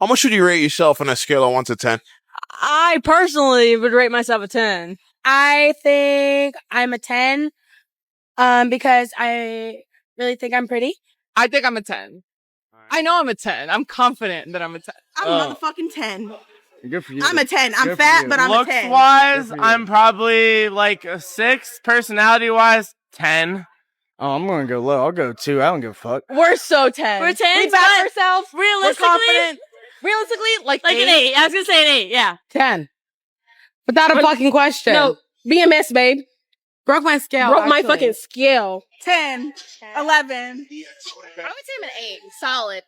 How much would you rate yourself on a scale of 1 to 10? I personally would rate myself a 10. I think I'm a 10, because I really think I'm pretty. I think I'm a 10. I know I'm a 10. I'm confident that I'm a 10. I'm a motherfucking 10. Good for you. I'm a 10. I'm fat, but I'm a 10. Looks-wise, I'm probably like a 6. Personality-wise, 10. Oh, I'm gonna go low. I'll go 2. I don't give a fuck. We're so 10. We're 10. We back ourselves. We're confident. Realistically, like an 8. I was going to say an 8, yeah. 10. Without a fucking question. No. BMS, babe. Broke my scale. Broke my fucking scale. 10. 11. I would say I'm an 8. Solid.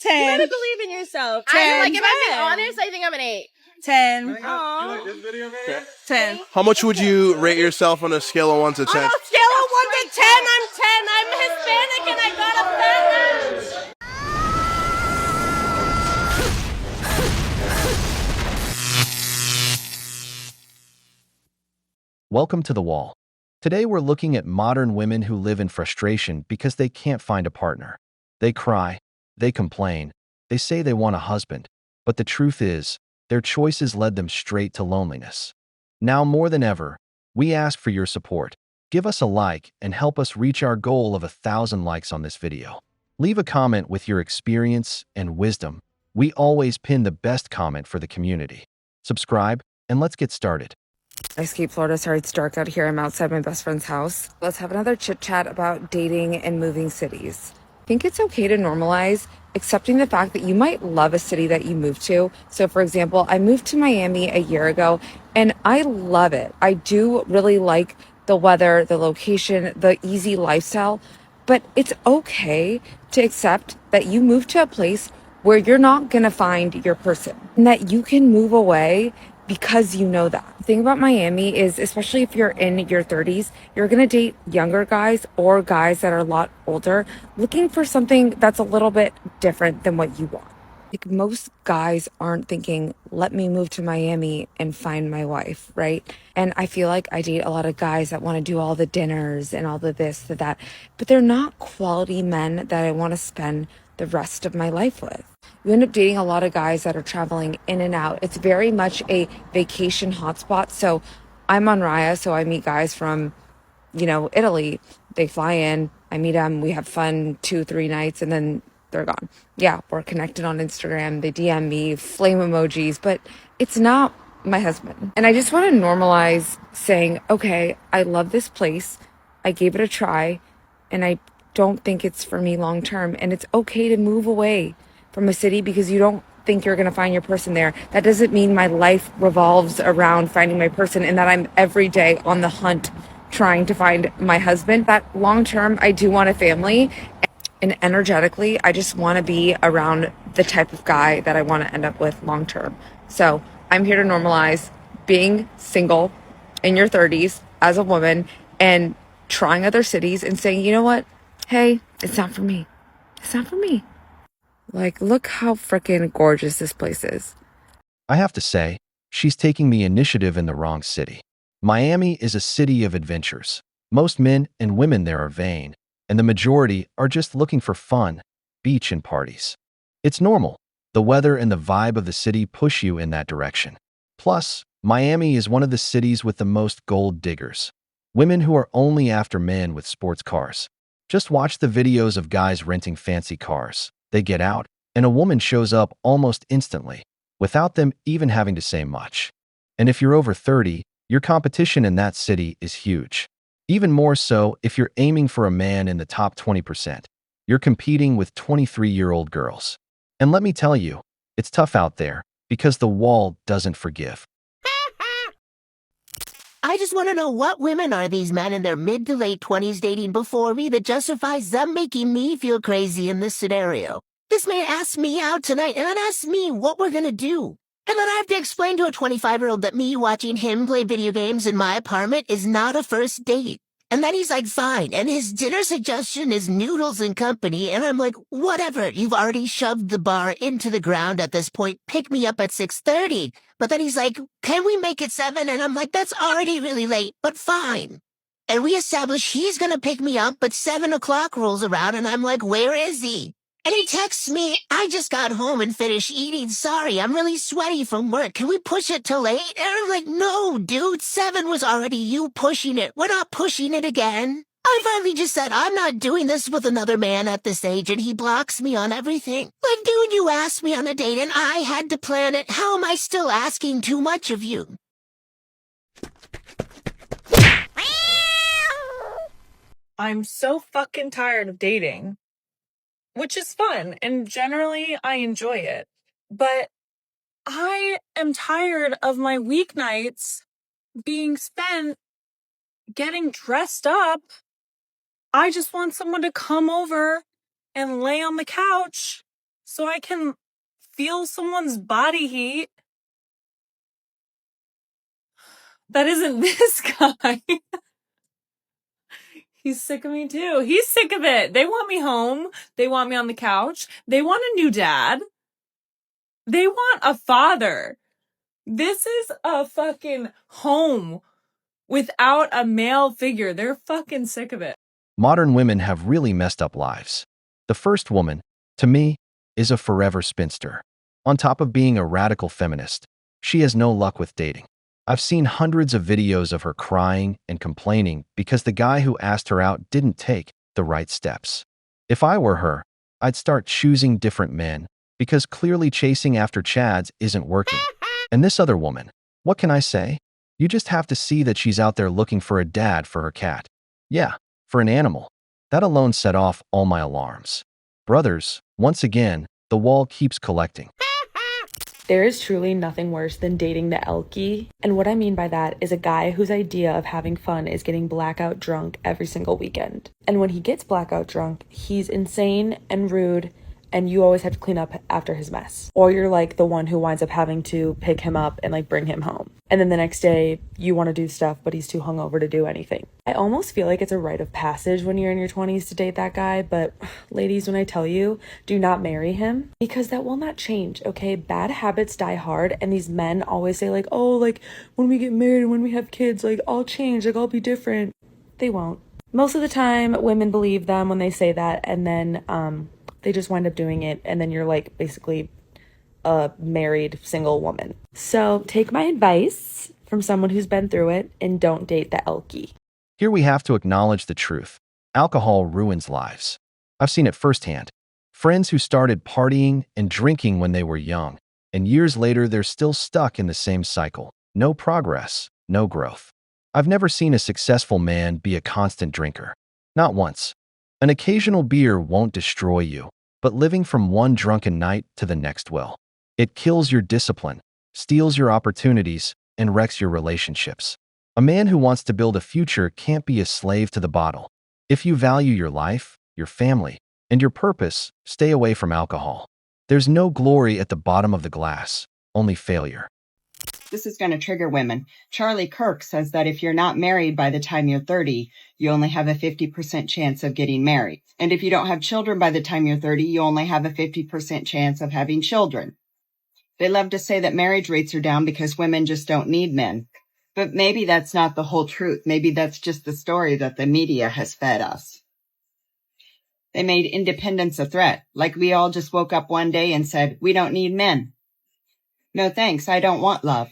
10. You gotta believe in yourself. 10. I feel like if I'm being honest, I think I'm an 8. 10. Aww. 10. How much would you rate yourself on a scale of 1 to 10? On a scale of 1 to 10, I'm 10. I'm Hispanic and I got a fat ass. Welcome to The Wall. Today we're looking at modern women who live in frustration because they can't find a partner. They cry, they complain, they say they want a husband, but the truth is, their choices led them straight to loneliness. Now more than ever, we ask for your support. Give us a like and help us reach our goal of 1,000 likes on this video. Leave a comment with your experience and wisdom. We always pin the best comment for the community. Subscribe, and let's get started. I escaped Florida. Sorry, it's dark out here. I'm outside my best friend's house. Let's have another chit chat about dating and moving cities. I think it's okay to normalize accepting the fact that you might love a city that you moved to. So for example, I moved to Miami a year ago and I love it. I do really like the weather, the location, the easy lifestyle, but it's okay to accept that you moved to a place where you're not going to find your person and that you can move away because you know that. The thing about Miami is, especially if you're in your 30s, you're going to date younger guys or guys that are a lot older, looking for something that's a little bit different than what you want. Like most guys aren't thinking, let me move to Miami and find my wife, right? And I feel like I date a lot of guys that want to do all the dinners and all the this, the that, but they're not quality men that I want to spend the rest of my life with. You end up dating a lot of guys that are traveling in and out. It's very much a vacation hotspot. So I'm on Raya, so I meet guys from, Italy. They fly in, I meet them, we have fun 2-3 nights, and then they're gone. Yeah, we're connected on Instagram. They DM me, flame emojis, but it's not my husband. And I just want to normalize saying, okay, I love this place. I gave it a try, and I don't think it's for me long term. And it's okay to move away from a city because you don't think you're going to find your person there. That doesn't mean my life revolves around finding my person and that I'm every day on the hunt trying to find my husband. That long term, I do want a family. And energetically, I just want to be around the type of guy that I want to end up with long term. So I'm here to normalize being single in your 30s as a woman and trying other cities and saying, you know what? Hey, it's not for me. It's not for me. Like, look how freaking gorgeous this place is. I have to say, she's taking the initiative in the wrong city. Miami is a city of adventures. Most men and women there are vain, and the majority are just looking for fun, beach, and parties. It's normal. The weather and the vibe of the city push you in that direction. Plus, Miami is one of the cities with the most gold diggers. Women who are only after men with sports cars. Just watch the videos of guys renting fancy cars. They get out, and a woman shows up almost instantly, without them even having to say much. And if you're over 30, your competition in that city is huge. Even more so if you're aiming for a man in the top 20%. You're competing with 23-year-old girls. And let me tell you, it's tough out there because the wall doesn't forgive. I just want to know what women are these men in their mid to late 20s dating before me that justifies them making me feel crazy in this scenario. This man asked me out tonight and then asked me what we're gonna do. And then I have to explain to a 25-year-old that me watching him play video games in my apartment is not a first date. And then he's like, fine. And his dinner suggestion is noodles and company. And I'm like, whatever. You've already shoved the bar into the ground at this point. Pick me up at 6:30. But then he's like, can we make it 7? And I'm like, that's already really late, but fine. And we establish he's going to pick me up, but 7 o'clock rolls around. And I'm like, where is he? And he texts me, I just got home and finished eating. Sorry, I'm really sweaty from work. Can we push it till 8? And I'm like, no, dude, 7 was already you pushing it. We're not pushing it again. I finally just said, I'm not doing this with another man at this age, and he blocks me on everything. Like, dude, you asked me on a date and I had to plan it. How am I still asking too much of you? I'm so fucking tired of dating, which is fun, and generally I enjoy it. But I am tired of my weeknights being spent getting dressed up. I just want someone to come over and lay on the couch so I can feel someone's body heat. That isn't this guy. He's sick of me too. He's sick of it. They want me home. They want me on the couch. They want a new dad. They want a father. This is a fucking home without a male figure. They're fucking sick of it. Modern women have really messed up lives. The first woman, to me, is a forever spinster. On top of being a radical feminist, she has no luck with dating. I've seen hundreds of videos of her crying and complaining because the guy who asked her out didn't take the right steps. If I were her, I'd start choosing different men because clearly chasing after Chads isn't working. And this other woman, what can I say? You just have to see that she's out there looking for a dad for her cat. Yeah, for an animal. That alone set off all my alarms. Brothers, once again, the wall keeps collecting. There is truly nothing worse than dating the elky. And what I mean by that is a guy whose idea of having fun is getting blackout drunk every single weekend. And when he gets blackout drunk, he's insane and rude, and you always have to clean up after his mess. Or you're like the one who winds up having to pick him up and like bring him home. And then the next day you want to do stuff, but he's too hungover to do anything. I almost feel like it's a rite of passage when you're in your 20s to date that guy, but ladies, when I tell you, do not marry him, because that will not change, okay? Bad habits die hard, and these men always say like, oh, like when we get married and when we have kids, like I'll change, like I'll be different. They won't. Most of the time, women believe them when they say that, and then they just wind up doing it, and then you're like basically a married single woman. So take my advice from someone who's been through it and don't date the elky. Here we have to acknowledge the truth. Alcohol ruins lives. I've seen it firsthand. Friends who started partying and drinking when they were young, and years later they're still stuck in the same cycle. No progress, no growth. I've never seen a successful man be a constant drinker. Not once. An occasional beer won't destroy you, but living from one drunken night to the next will. It kills your discipline, steals your opportunities, and wrecks your relationships. A man who wants to build a future can't be a slave to the bottle. If you value your life, your family, and your purpose, stay away from alcohol. There's no glory at the bottom of the glass, only failure. This is going to trigger women. Charlie Kirk says that if you're not married by the time you're 30, you only have a 50% chance of getting married. And if you don't have children by the time you're 30, you only have a 50% chance of having children. They love to say that marriage rates are down because women just don't need men. But maybe that's not the whole truth. Maybe that's just the story that the media has fed us. They made independence a threat, like we all just woke up one day and said, we don't need men. No thanks, I don't want love.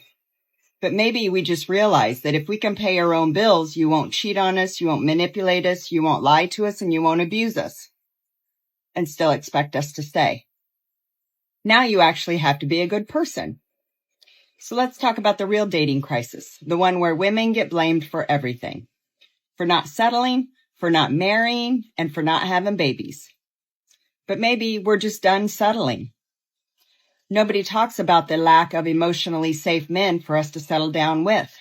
But maybe we just realize that if we can pay our own bills, you won't cheat on us, you won't manipulate us, you won't lie to us, and you won't abuse us. And still expect us to stay. Now you actually have to be a good person. So let's talk about the real dating crisis, the one where women get blamed for everything. For not settling, for not marrying, and for not having babies. But maybe we're just done settling. Nobody talks about the lack of emotionally safe men for us to settle down with.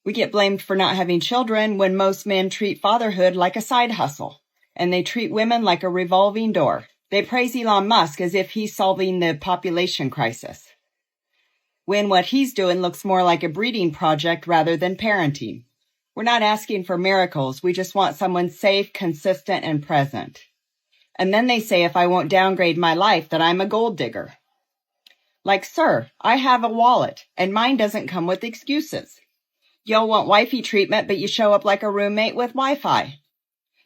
We get blamed for not having children when most men treat fatherhood like a side hustle, and they treat women like a revolving door. They praise Elon Musk as if he's solving the population crisis, when what he's doing looks more like a breeding project rather than parenting. We're not asking for miracles. We just want someone safe, consistent, and present. And then they say if I won't downgrade my life, that I'm a gold digger. Like, sir, I have a wallet, and mine doesn't come with excuses. Y'all want wifey treatment, but you show up like a roommate with Wi-Fi.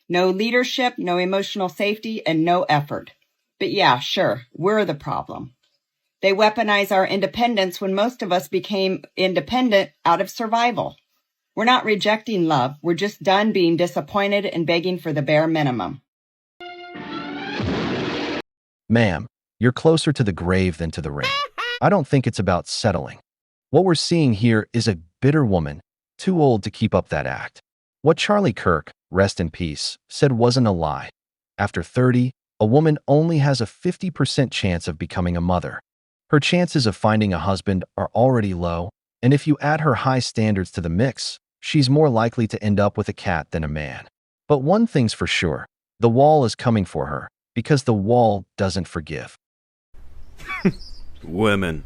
No leadership, no emotional safety, and no effort. But yeah, sure, we're the problem. They weaponize our independence when most of us became independent out of survival. We're not rejecting love. We're just done being disappointed and begging for the bare minimum. Ma'am, you're closer to the grave than to the ring. I don't think it's about settling. What we're seeing here is a bitter woman, too old to keep up that act. What Charlie Kirk, rest in peace, said wasn't a lie. After 30, a woman only has a 50% chance of becoming a mother. Her chances of finding a husband are already low, and if you add her high standards to the mix, she's more likely to end up with a cat than a man. But one thing's for sure, the wall is coming for her, because the wall doesn't forgive. Women.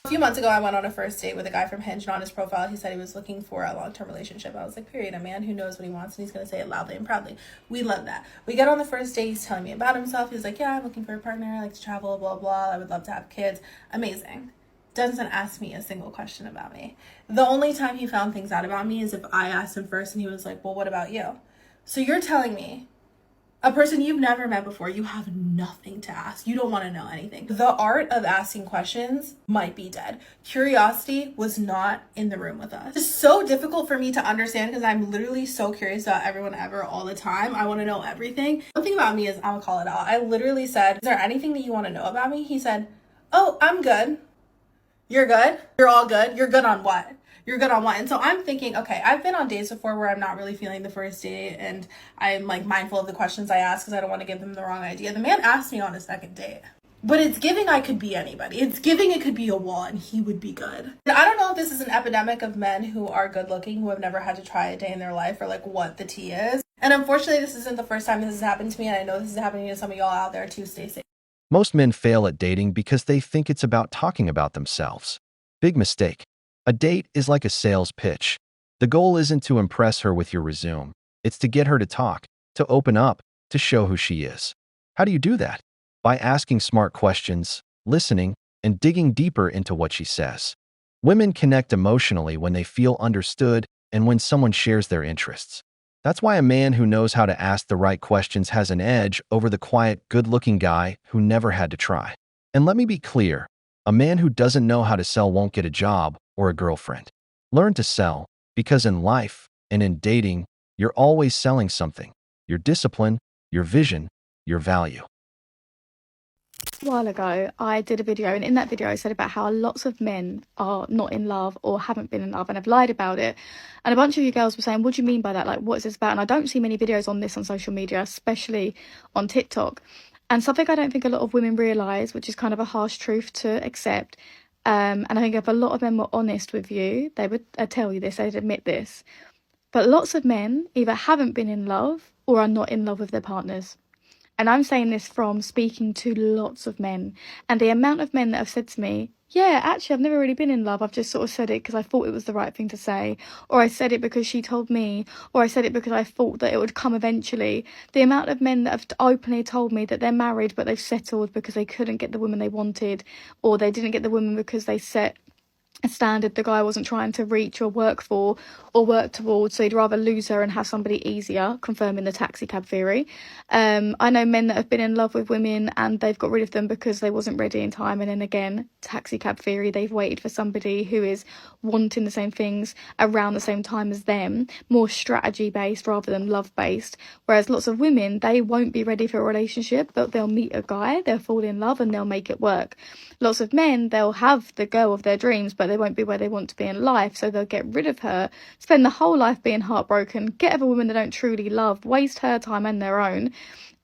A few months ago, I went on a first date with a guy from Hinge, and on his profile, he said he was looking for a long-term relationship. I was like, period, a man who knows what he wants, and he's going to say it loudly and proudly. We love that. We get on the first date, he's telling me about himself. He's like, yeah, I'm looking for a partner. I like to travel, blah, blah. I would love to have kids. Amazing. Doesn't ask me a single question about me. The only time he found things out about me is if I asked him first, and he was like, well, what about you? So you're telling me a person you've never met before, you have nothing to ask. You don't want to know anything. The art of asking questions might be dead. Curiosity was not in the room with us. It's so difficult for me to understand because I'm literally so curious about everyone ever all the time. I want to know everything. One thing about me is I'm gonna call it out. I literally said, is there anything that you want to know about me? He said, oh, I'm good. You're good? You're all good? You're good on what? You're good on what? And so I'm thinking, okay, I've been on dates before where I'm not really feeling the first date and I'm like mindful of the questions I ask because I don't want to give them the wrong idea. The man asked me on a second date. But it's giving I could be anybody. It's giving it could be a wall and he would be good. And I don't know if this is an epidemic of men who are good looking, who have never had to try a day in their life or like what the tea is. And unfortunately, this isn't the first time this has happened to me. And I know this is happening to some of y'all out there too. Stay safe. Most men fail at dating because they think it's about talking about themselves. Big mistake. A date is like a sales pitch. The goal isn't to impress her with your resume. It's to get her to talk, to open up, to show who she is. How do you do that? By asking smart questions, listening, and digging deeper into what she says. Women connect emotionally when they feel understood and when someone shares their interests. That's why a man who knows how to ask the right questions has an edge over the quiet, good-looking guy who never had to try. And let me be clear, a man who doesn't know how to sell won't get a job or a girlfriend. Learn to sell, because in life and in dating, you're always selling something. Your discipline, your vision, your value. A while ago, I did a video, and in that video I said about how lots of men are not in love or haven't been in love and have lied about it. And a bunch of you girls were saying, what do you mean by that? Like, what is this about? And I don't see many videos on this on social media, especially on TikTok. And something I don't think a lot of women realise, which is kind of a harsh truth to accept, and I think if a lot of men were honest with you, they would tell you this, they'd admit this. But lots of men either haven't been in love or are not in love with their partners. And I'm saying this from speaking to lots of men. And the amount of men that have said to me, yeah, actually, I've never really been in love. I've just sort of said it because I thought it was the right thing to say. Or I said it because she told me. Or I said it because I thought that it would come eventually. The amount of men that have openly told me that they're married but they've settled because they couldn't get the woman they wanted. Or they didn't get the woman because they set a standard the guy wasn't trying to reach or work for or work towards, so he'd rather lose her and have somebody easier, confirming the taxi cab theory. I know men that have been in love with women and they've got rid of them because they wasn't ready in time, and then again, taxi cab theory, they've waited for somebody who is wanting the same things around the same time as them, more strategy based rather than love based. Whereas lots of women, they won't be ready for a relationship, but they'll meet a guy, they'll fall in love and they'll make it work. Lots of men, they'll have the girl of their dreams, but they won't be where they want to be in life, so they'll get rid of her, spend the whole life being heartbroken, get a woman they don't truly love, waste her time and their own,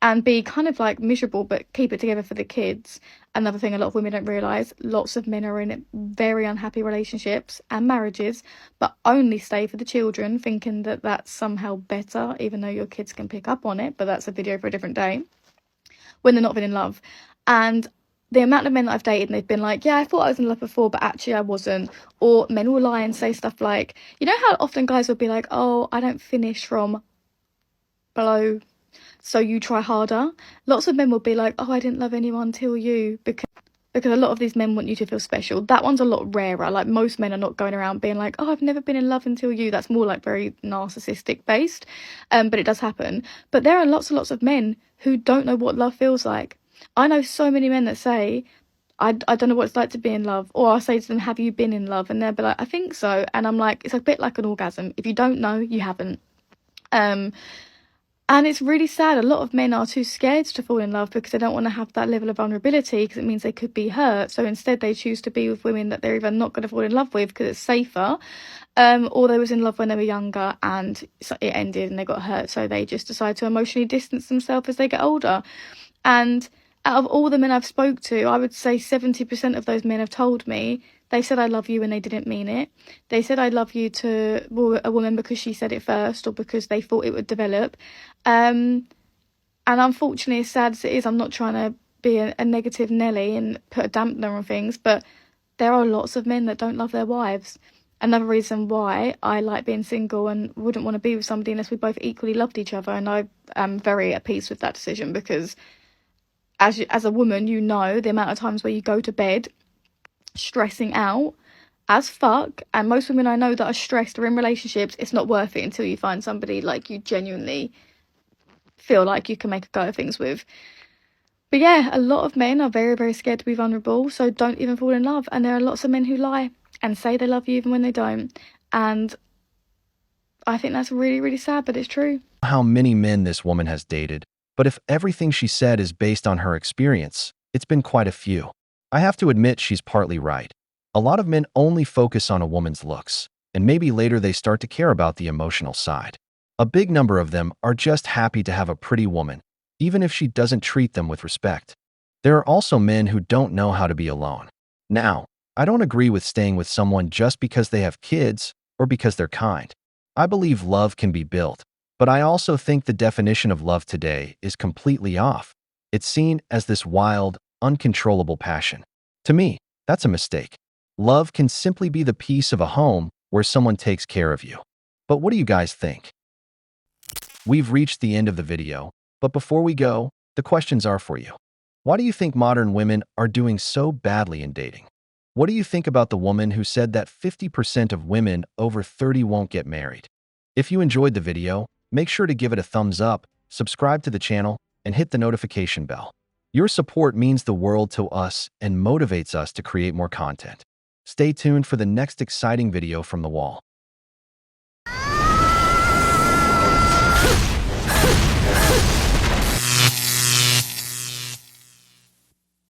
and be kind of like miserable but keep it together for the kids. Another thing a lot of women don't realise, lots of men are in very unhappy relationships and marriages, but only stay for the children, thinking that that's somehow better, even though your kids can pick up on it, but that's a video for a different day, when they're not been in love. And the amount of men that I've dated and they've been like, yeah, I thought I was in love before, but actually I wasn't. Or men will lie and say stuff like, you know how often guys will be like, oh, I don't finish from below, so you try harder. Lots of men will be like, oh, I didn't love anyone till you, because because a lot of these men want you to feel special. That one's a lot rarer. Like, most men are not going around being like, oh, I've never been in love until you. That's more like very narcissistic based, but it does happen. But there are lots and lots of men who don't know what love feels like. I know so many men that say, I don't know what it's like to be in love. Or I'll say to them, have you been in love? And they'll be like, I think so. And I'm like, it's a bit like an orgasm. If you don't know, you haven't. And it's really sad. A lot of men are too scared to fall in love because they don't want to have that level of vulnerability, because it means they could be hurt. So instead they choose to be with women that they're either not going to fall in love with because it's safer, or they was in love when they were younger and it ended and they got hurt. So they just decide to emotionally distance themselves as they get older. And out of all the men I've spoke to, I would say 70% of those men have told me they said I love you and they didn't mean it. They said I love you to a woman because she said it first or because they thought it would develop. And unfortunately, as sad as it is, I'm not trying to be a negative Nelly and put a dampener on things, but there are lots of men that don't love their wives. Another reason why I like being single and wouldn't want to be with somebody unless we both equally loved each other. And I am very at peace with that decision, because as a woman, you know the amount of times where you go to bed stressing out as fuck, and most women I know that are stressed or in relationships, it's not worth it until you find somebody like you genuinely feel like you can make a go of things with. But yeah, a lot of men are very, very scared to be vulnerable, so don't even fall in love. And there are lots of men who lie and say they love you even when they don't, and I think that's really, really sad, but it's true. How many men this woman has dated, but if everything she said is based on her experience, it's been quite a few. I have to admit she's partly right. A lot of men only focus on a woman's looks, and maybe later they start to care about the emotional side. A big number of them are just happy to have a pretty woman, even if she doesn't treat them with respect. There are also men who don't know how to be alone. Now, I don't agree with staying with someone just because they have kids or because they're kind. I believe love can be built, but I also think the definition of love today is completely off. It's seen as this wild, uncontrollable passion. To me, that's a mistake. Love can simply be the peace of a home where someone takes care of you. But what do you guys think? We've reached the end of the video, but before we go, the questions are for you. Why do you think modern women are doing so badly in dating? What do you think about the woman who said that 50% of women over 30 won't get married? If you enjoyed the video, make sure to give it a thumbs up, subscribe to the channel, and hit the notification bell. Your support means the world to us and motivates us to create more content. Stay tuned for the next exciting video from the wall.